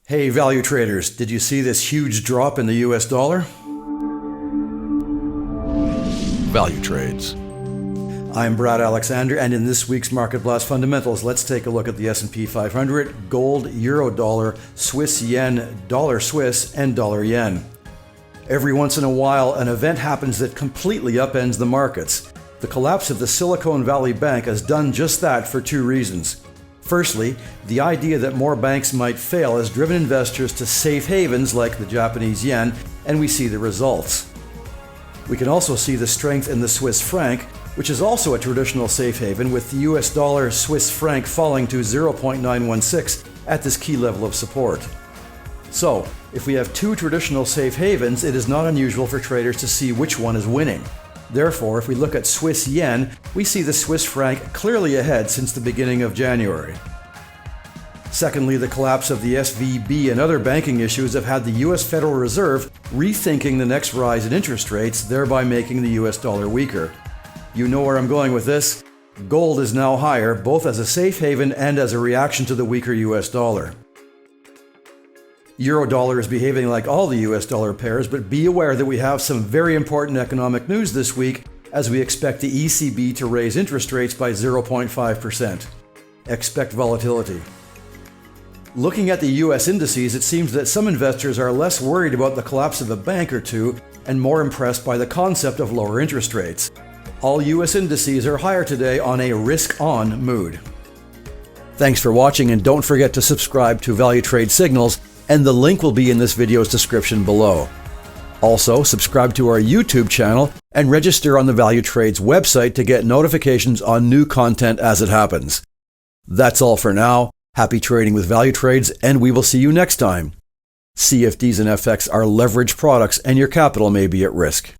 Hey value traders, did you see this huge drop in the US dollar? Value trades. I'm Brad Alexander, and in this week's Market Blast Fundamentals, let's take a look at the S&P 500, gold, euro dollar, Swiss yen, dollar Swiss, and dollar yen. Every once in a while, an event happens that completely upends the markets. The collapse of the Silicon Valley Bank has done just that for two reasons. Firstly, the idea that more banks might fail has driven investors to safe havens like the Japanese yen, and we see the results. We can also see the strength in the Swiss franc, which is also a traditional safe haven, with the US dollar Swiss franc falling to 0.916 at this key level of support. So, if we have two traditional safe havens, it is not unusual for traders to see which one is winning. Therefore, if we look at Swiss yen, we see the Swiss franc clearly ahead since the beginning of January. Secondly, the collapse of the SVB and other banking issues have had the US Federal Reserve rethinking the next rise in interest rates, thereby making the US dollar weaker. You know where I'm going with this? Gold is now higher, both as a safe haven and as a reaction to the weaker US dollar. Euro dollar is behaving like all the US dollar pairs, but be aware that we have some very important economic news this week as we expect the ECB to raise interest rates by 0.5%. Expect volatility. Looking at the US indices, it seems that some investors are less worried about the collapse of a bank or two and more impressed by the concept of lower interest rates. All US indices are higher today on a risk-on mood. Thanks for watching, and don't forget to subscribe to Value Trade Signals, and the link will be in this video's description below. Also, subscribe to our YouTube channel and register on the Value Trades website to get notifications on new content as it happens. That's all for now. Happy trading with Value Trades, and we will see you next time. CFDs and FX are leveraged products, and your capital may be at risk.